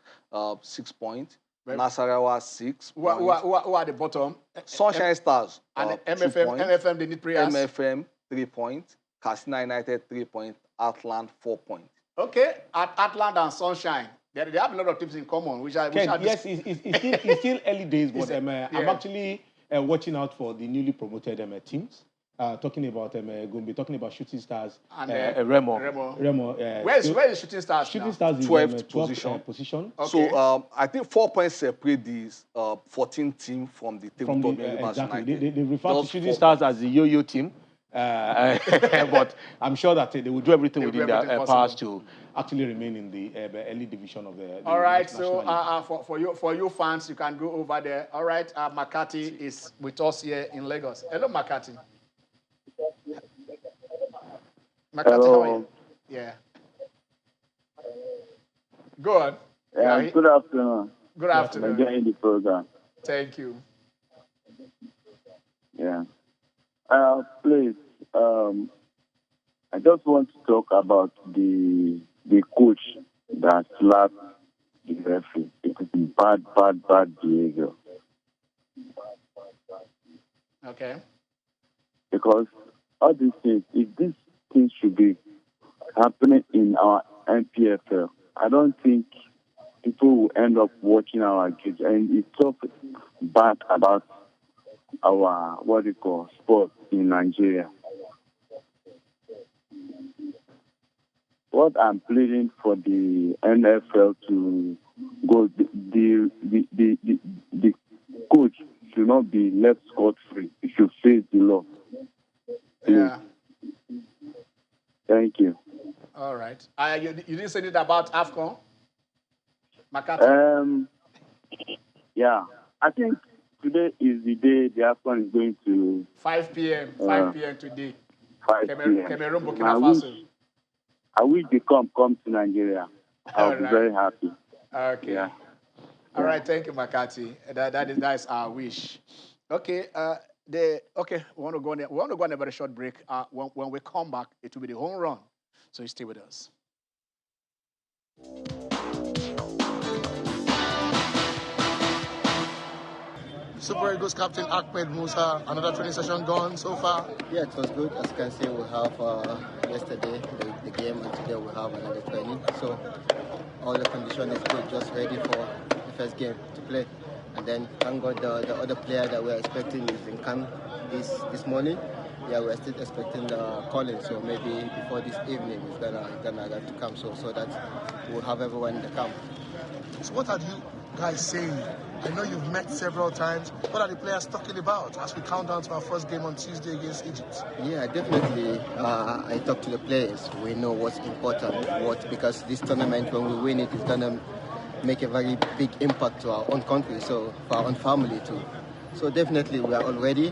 6 points, Nasarawa 6 points. Who are the bottom? Sunshine Stars, and MFM, they need prayers. MFM 3 points, Katsina United 3 points, Atlant 4 points. Okay, at Atlant and Sunshine, they have a lot of teams in common. Yes, it's still early days, but I'm actually watching out for the newly promoted teams. Talking about Gombe, talking about Shooting Stars and Remo. Where is Shooting Stars? Shooting Stars is 12th position. Okay. So I think 4 points separate these 14 team from the table top. Exactly. They refer to Shooting Stars as the yo-yo team. But I'm sure that they will do everything within their powers to actually remain in the early division of the. All right, so for you fans, you can go over there. All right, Makati is with us here in Lagos. Hello, Makati. Makati, how are you? Yeah. Go on. Yeah, good afternoon. Good afternoon. I'm enjoying the program. Thank you. Yeah. Please, I just want to talk about the coach that slapped the referee. It is bad behavior. Okay. Because all these things, if these things should be happening in our MPFL, I don't think people will end up watching our games. And it's so bad about our, sport in Nigeria. What I'm pleading for the NFL to go, the coach should not be left scot-free. He should face the law. Yeah. Thank you. All right. You didn't say anything about AFCON? Makati? Yeah. I think today is the day the AFCON is going to... 5 p.m. 5 p.m. today. 5 p.m. Cameroon, Burkina Faso. I wish they come to Nigeria. I'll be very happy. Okay. Yeah. All right. Thank you, Makati. That is our wish. Okay. We want to go on a very short break. When we come back, it will be the home run. So you stay with us. Super Eagles captain Ahmed Musa, another training session gone so far? Yeah, it was good. As you can see, we have yesterday the game, and today we have another training. So all the condition is good, just ready for the first game to play. And then thank God the other player that we're expecting is in camp this morning. Yeah, we're still expecting the calling, so maybe before this evening it's gonna get to come, so that we'll have everyone in the camp. So what are you guys saying? I know you've met several times. What are the players talking about as we count down to our first game on Tuesday against Egypt? Yeah, definitely. I talk to the players. We know what's important, because this tournament, when we win it, it's gonna make a very big impact to our own country, so for our own family too. So definitely we are all ready.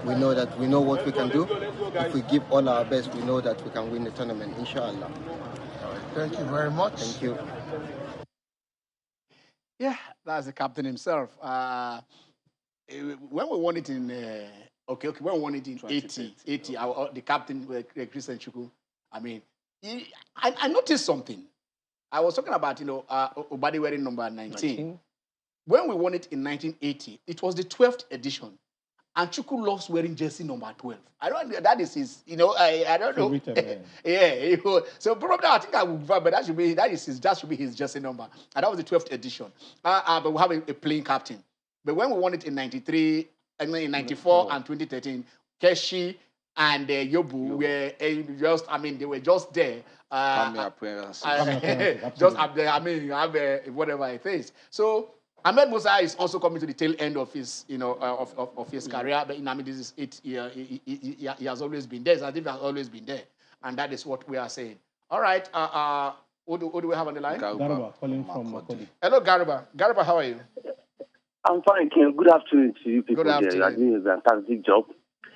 We know what we can do. If we give all our best, we know that we can win the tournament, inshallah. Thank you very much. Thank you. Yeah, that's the captain himself. When we won it in, when we won it in 80, the captain, Christian Chukwujekwu, I mean, I noticed something. I was talking about, Obadi wearing number 19. When we won it in 1980, it was the 12th edition. And Chukwujekwu loves wearing jersey number 12. I don't know, that is his, I don't know. Yeah, so probably I think I would, but that should be his jersey number. And that was the 12th edition. But we have a playing captain. But when we won it in 93, and then in 94 and 2013, Keshi and Yobu were they were just there. Whatever it is. So Ahmed Musa is also coming to the tail end of his, of his career. But this is it. He has always been there. I think he has always been there, and that is what we are saying. All right. Who do we have on the line? Garba calling from Makodi. Hello, Garba. Garba, how are you? I'm fine, Ken. Good afternoon to you people. Good afternoon. You are doing a fantastic job.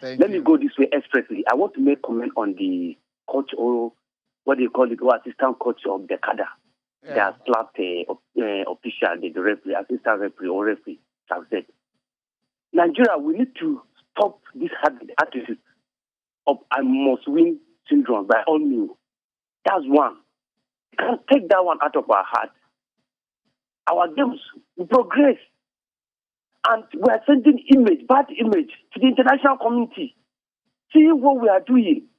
Let me go this way expressly. I want to make comment on the coach, or what they call it, or assistant coach of the CADA. Yeah. They have slapped official, the referee, assistant referee, or referee, have said. Nigeria, we need to stop this attitude of I must win syndrome by all means. That's one. We can't take that one out of our heart. Our games will progress. And we are sending bad image to the international community. See what we are doing.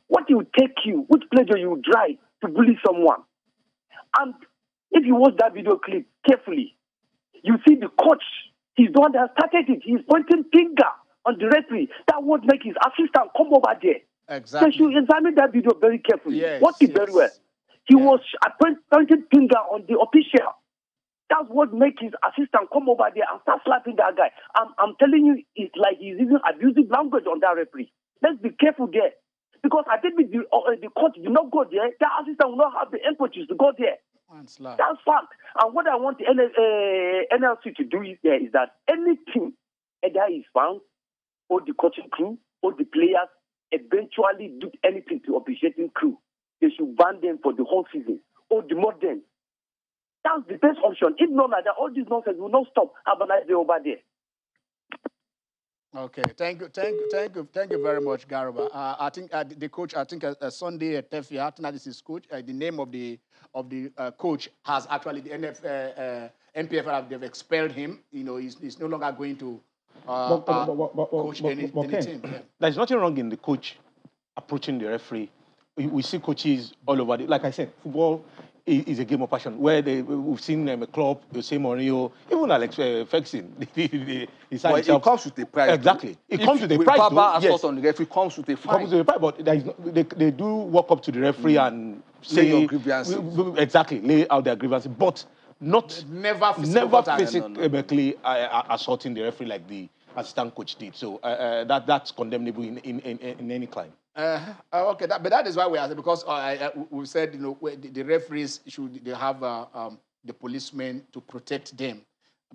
What it will take you, which pleasure you will drive to bully someone. And if you watch that video clip carefully, you see the coach, he's the one that started it. He's pointing finger on the referee. That won't make his assistant come over there. Exactly. So you examine that video very carefully. Yes, Watch it very well. He was pointing finger on the official. That's what makes his assistant come over there and start slapping that guy. I'm telling you, it's like he's using abusive language on that referee. Let's be careful there. Because I think the coach did not go there, that assistant will not have the empathy to go there. That's fact. And what I want the NLC to do is that anything either is found, or the coaching crew, or the players eventually do anything to officiating crew, they should ban them for the whole season, or demote them. That's the best option. If not like that, all this nonsense will not stop. Have a nice day over there. Okay, thank you very much, Garba. I think the coach, Sunday Tefi, I think that is his coach. The name of the coach has actually the MPFL. They've expelled him. He's no longer going to coach any team. Yeah. There's nothing wrong in the coach approaching the referee. We see coaches all over. Like I said, football is a game of passion. Where we've seen a club, you see Mourinho, even Alex Ferguson. But it comes with a price. Exactly. It comes with a price. Yes. On the referee comes with a fine. Comes with a price, but they do walk up to the referee and say your grievances. Exactly, lay out their grievances, but not never physically assaulting the referee like the assistant coach did. So that's condemnable in any climate. Okay, but that is why we asked, because we said the referees should have the policemen to protect them.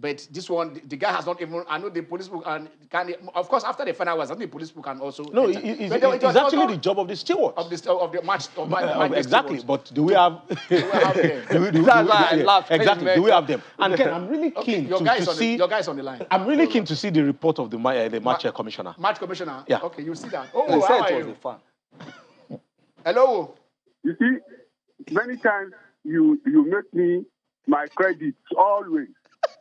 But this one, the guy has not even. I know the police book can. Of course, after the final was, I think the police book can also. No, it's actually the job of the steward of the match. Exactly, but do we have? them? Do we have them? And Ken, I'm really keen to see your guys on the line. I'm really keen to see the report of the match commissioner. Match commissioner. Yeah. Okay, you see that. Oh, how are you? Hello. You see, many times you make me my credit always.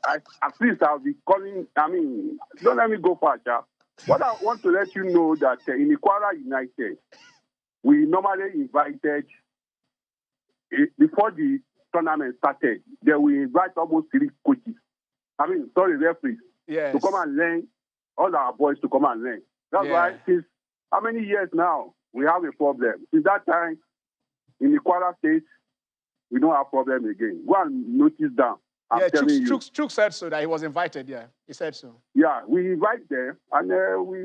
At least I'll be calling. Don't let me go far, Jack. What I want to let you know that in Ikwara United, we normally invited, before the tournament started, we invite almost 3 coaches referees to come and learn, all our boys to come and learn. That's why since how many years now we have a problem. Since that time in the Kwara State, we don't have problem again. Go and notice down. I'm telling you. Chuk said so that he was invited. Yeah, he said so. Yeah, we invite them, and we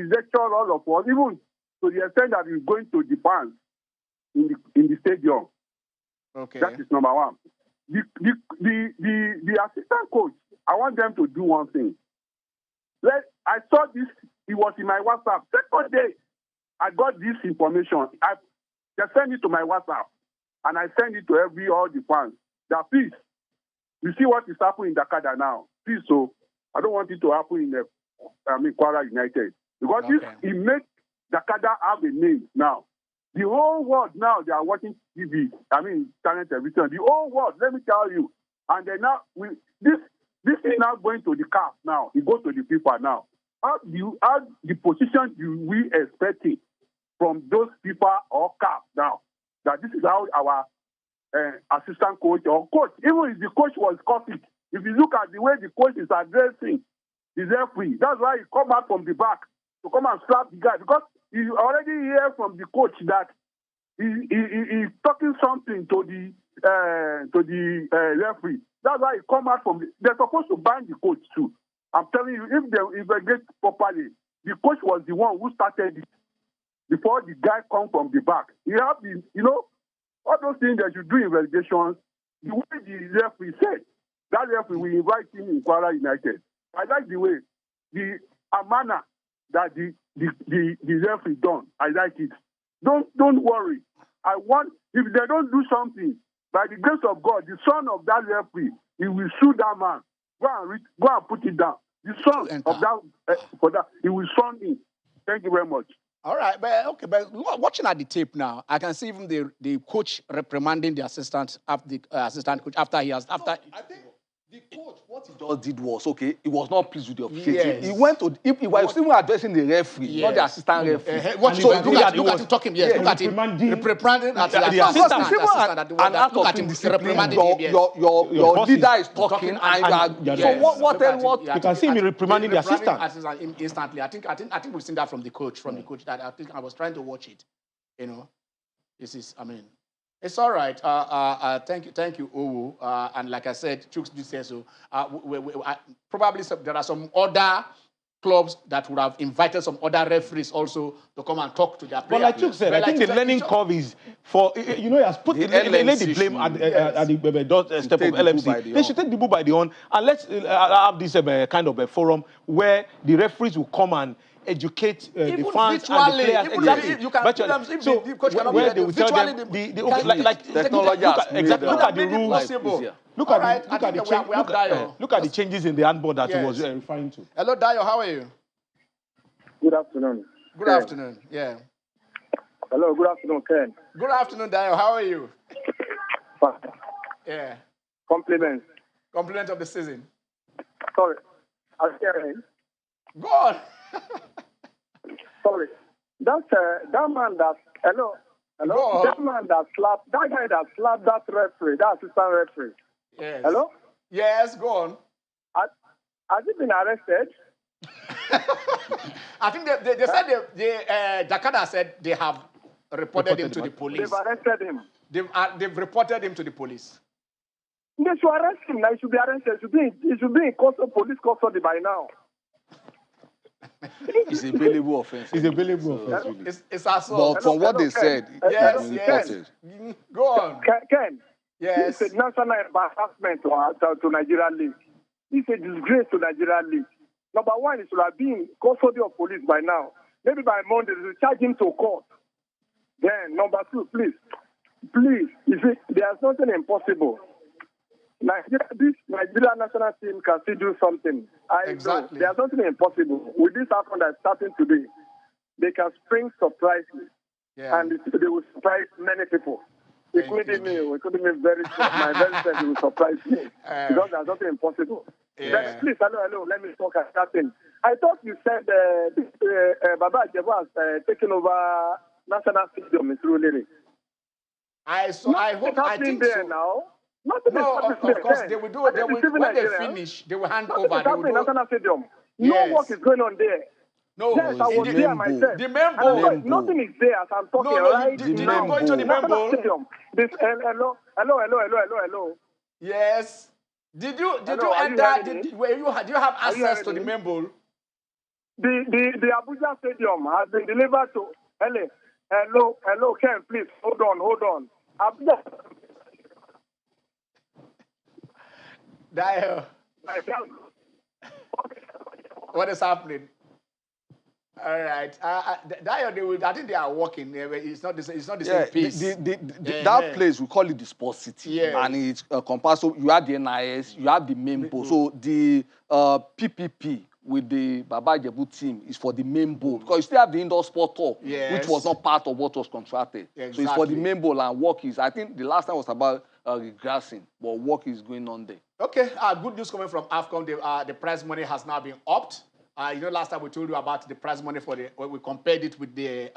lecture all of us, even to the extent that we're going to the fans in the stadium. Okay, that is number one. The assistant coach, I want them to do one thing. I saw this. It was in my WhatsApp. Second day, I got this information. They sent it to my WhatsApp, and I sent it to all the fans. That please, you see what is happening in Dakar now. Please, so I don't want it to happen in Kwara United, because it makes Dakar have a name now. The whole world now, they are watching TV. Channel television. The whole world. Let me tell you. And then now this is now going to the CAF now. It goes to the FIFA now. How the position we expecting from those FIFA or CAF now? That this is how our assistant coach or coach, even if the coach was copied, if you look at the way the coach is addressing the referee, that's why he come out from the back to come and slap the guy, because you already hear from the coach that he's talking something to the referee. That's why he come out from they're supposed to ban the coach too. I'm telling you, if they get properly, the coach was the one who started it before the guy come from the back. You have all those things that you do in relegations, the way the referee said, that referee, we invite him in Kwara United. I like the way, the manner that the referee done. I like it. Don't worry. I want, if they don't do something, by the grace of God, the son of that referee, he will sue that man. Go and put it down. The son of that, he will sue him. Thank you very much. All right, but watching at the tape now, I can see even the coach reprimanding the assistant coach after he has I think the coach, what he just did was he was not pleased with the officiating. Yes. He went to he was even addressing the referee, not the assistant referee. Look at him talking. Yes, look at him reprimanding the assistant. Look at him reprimanding him. Your leader is talking, so what else? You can see him reprimanding the assistant instantly. I think we've seen that from the coach. That I think I was trying to watch it. This is. It's all right. Thank you, Owo. And like I said, Chooks did say so. Probably there are some other clubs that would have invited some other referees also to come and talk to their players. But like Chooks said, I think the learning curve is for, he has put the blame at the doorstep of LMC. They should take the bull by the horn, and let's have this kind of a forum where the referees will come and educate the fans and the players. Exactly. You can so the coach where they will tell them like technology look at the rules. Look at the changes in the handboard that he was referring to. Hello, Dayo. How are you? Good afternoon. Good afternoon. Yeah. Hello. Good afternoon, Ken. Good afternoon, Dayo. How are you? Fine. Yeah. Compliments. Compliment of the season. Sorry. I'm hearing. Go on. Sorry. That man that hello. That man that slapped that guy that slapped that referee, that assistant referee. Yes. Hello? Yes, go on. Has he been arrested? I think they said Jakarta said they have reported him to the police. They've arrested him. They've reported him to the police. They should arrest him. Now he should be arrested. He should be in police custody by now. It's a billable offense. It's a billable offense. It's assault. But from what they said, yes. Go on. Ken. Yes. It's a national embarrassment to Nigerian League. It's a disgrace to Nigerian League. Number one, it should have been custody of police by now. Maybe by Monday, they will charge him to court. Then, number two, please, you see, there's nothing impossible. This Nigeria national team can still do something. Exactly. There's nothing impossible. With this AFCON that's starting today, they can spring surprises. Yeah. And they will surprise many people. Including me very soon. My very self will surprise me. Because there's nothing impossible. Yeah. Then, please, hello, let me talk at that thing. I thought you said Baba Jebu has taken over National Stadium in Surulere. I think there so. Now. Nothing is happening of course they will do. Are They will, deceiving when they Nigerians? finish, they will hand Nothing over. is happening in National Stadium. No Yes. work is going on there. No, Yes, I was there myself. The And Membo. nothing is there as I'm talking right did you now. go into the National Membo? Stadium. This, hello. Yes. Did you Hello, are you enter? hearing me? Do you have Are you access to hearing the me? Membo? The Abuja Stadium has been delivered to Hello, Ken, please hold on. Abuja. Dio. What is happening? All right. Dio, I think they are working. It's not the same piece. That place, we call it the Sports City. Yes. And it's compared. So you have the NIS, you have the Membo. So the PPP with the Baba Jebu team is for the Membo. Because you still have the indoor sport tour, which was not part of what was contracted. Exactly. So it's for the Membo, and work is, I think the last time was about regressing, but work is going on there. Okay, good news coming from AFCON. The prize money has now been upped. Last time we told you about the prize money when we compared it with the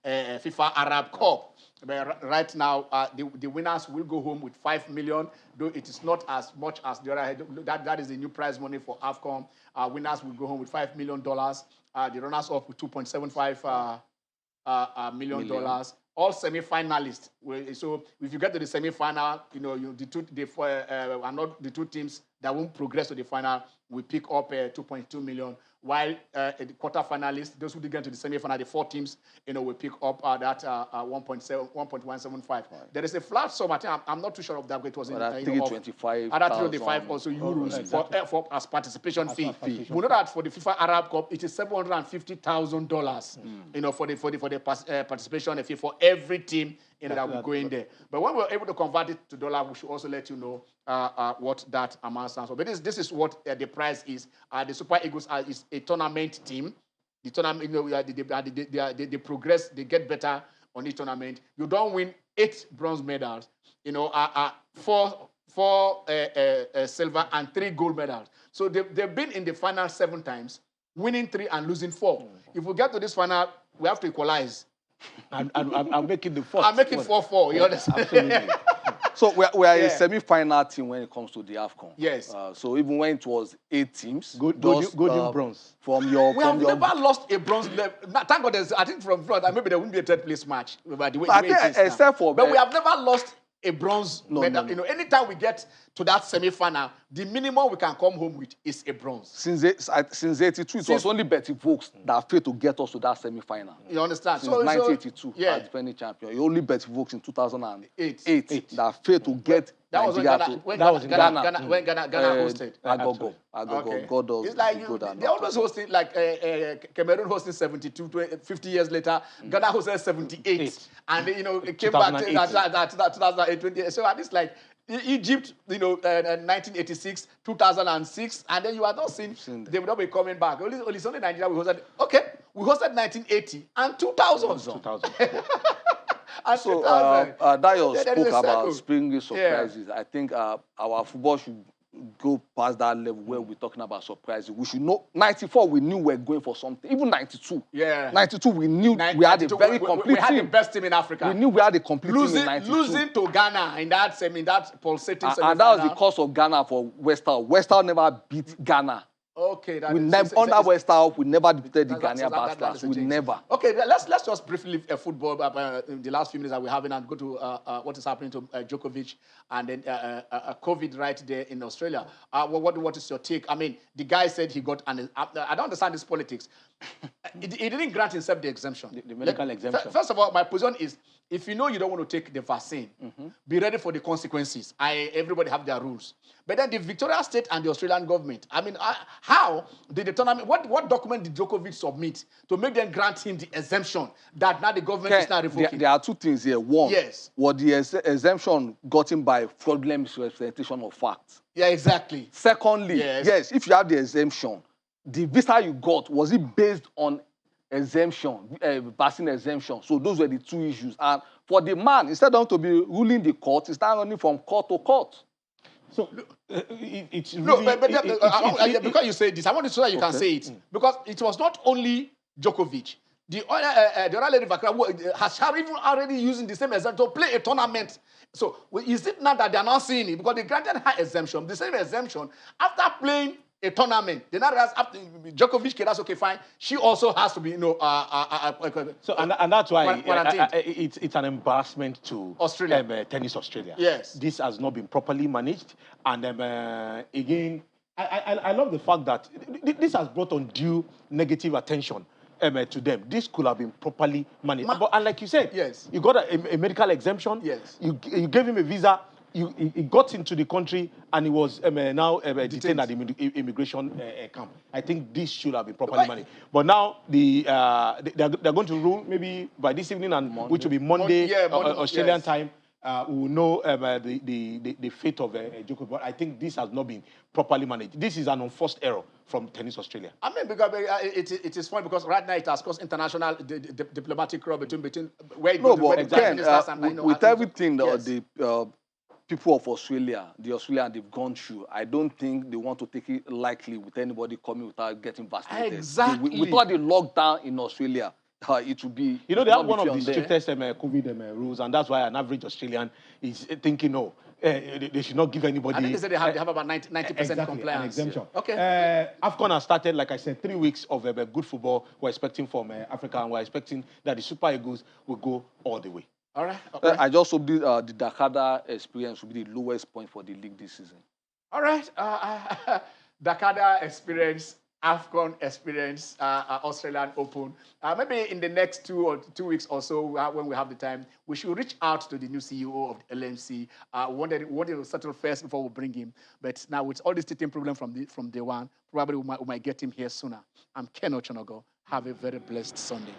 FIFA Arab Cup. But right now, the winners will go home with 5 million, though it is not as much as the other. That is the new prize money for AFCON. Winners will go home with $5 million. The runners-up with $2.75 million. All semi-finalists. So if you get to the semi-final, the two teams that won't progress to the final will pick up 2.2 million. While the quarter-finalists, those who did get to the semi-final, the 4 teams, will pick up that 1.175. Right. There is a flat sum. I think I'm not too sure of that. But it was in 325,000 also euros for as participation fee. We know that for the FIFA Arab Cup, it is $750,000. For the participation fee for every team that will go in there. But when we're able to convert it to dollar, we should also let you know what that amount stands for. But this is what the price is. The Super Eagles is a tournament team. The tournament, they progress, they get better on each tournament. You don't win 8 bronze medals. 4 silver and 3 gold medals. So they've been in the final 7 times, winning 3 and losing 4. If we get to this final, we have to equalize. I'm making the 4th. I'm making 4-4. You understand? Absolutely. So we are a semi-final team when it comes to the AFCON. Yes. So even when it was 8 teams, golden bronze. We have never lost a bronze. Thank God, I think from front, maybe there won't be a 3rd place match. But we have never lost a bronze medal. No. Anytime we get to that semi-final, the minimum we can come home with is a bronze. Since 82, it was only Betty Vokes that failed to get us to that semi-final. You understand? Since 1982, as defending champion. Only Betty Vokes in 2008 that failed to get that was Nigeria when Ghana hosted. Agogo. Okay. It's like they always hosting, like Cameroon hosting 72, 50 years later. Ghana hosted 78. And, it came back to 2008. So at least like Egypt, 1986, 2006, and then you are not seeing they will not be coming back. Only Nigeria we hosted. Okay, we hosted 1980 and 2000. 2000. And so Dayo spoke about spring surprises. Yeah. I think our football should go past that level where we're talking about surprises. We should know. 94, we knew we were going for something. Even 92. Yeah. 92, we knew we had a very complete team. We had the best team in Africa. We knew we had a complete team in 92. Losing to Ghana in that pulsating semi-final. And that was the cause of Ghana for Western. Western never beat Ghana. Okay, under Western, we never defeated the Ghanaian Bastards. We never. Okay, let's just briefly leave football in the last few minutes that we're having and go to what is happening to Djokovic and then COVID right there in Australia. What is your take? I mean, the guy said he got I don't understand this politics. He didn't grant himself the exemption. The medical exemption. First of all, my position is, if you know you don't want to take the vaccine, be ready for the consequences. Everybody have their rules. But then the Victoria State and the Australian government, I mean, how did the tournament, what document did Djokovic submit to make them grant him the exemption that now the government is now revoking? There are 2 things here. One, what the exemption gotten by fraudulent misrepresentation of facts. Yeah, exactly. Secondly, yes, if you have the exemption, the visa you got, was it based on exemption, vaccine exemption? So those were the 2 issues. And for the man, instead of to be ruling the court, he's now running from court to court. So it's really... because you say this, I want to so that you can say it. Because it was not only Djokovic. the other lady has even already using the same exemption to play a tournament. So is it not that they are not seeing it? Because they granted her exemption, the same exemption, after playing a tournament. They now realize after Djokovic, that's okay, fine. She also has to be, so and that's why it's an embarrassment to Australia, Tennis Australia. Yes, this has not been properly managed, and again, I love the fact that this has brought undue negative attention to them. This could have been properly managed. And like you said, yes, you got a medical exemption. Yes, you gave him a visa. He got into the country and he was now detained at the immigration camp. I think this should have been properly managed. But now they're going to rule maybe by this evening, and which will be Monday, Australian time. We will know the fate of Djokovic. But I think this has not been properly managed. This is an unforced error from Tennis Australia. I mean, because it is funny because right now it has caused international diplomatic row between where it goes with everything the people of Australia, the Australians, they've gone through, I don't think they want to take it lightly with anybody coming without getting vaccinated. Exactly. Without the lockdown in Australia, it will be... You know, they have one of the strictest COVID rules, and that's why an average Australian is thinking, no, they should not give anybody... I think they say they have about 90% compliance. Exemption. Yeah. Okay. AFCON has started, like I said, 3 weeks of good football we're expecting from Africa, and we're expecting that the Super Eagles will go all the way. All right. I just hope the Dakar experience will be the lowest point for the league this season. All right. Dakar experience, AFCON experience, Australian Open. Maybe in the next 2 weeks or so, when we have the time, we should reach out to the new CEO of the LMC. We wanted to settle first before we bring him. But now with all this teething problem from day one, probably we might get him here sooner. I'm Ken Ochonogo. Have a very blessed Sunday.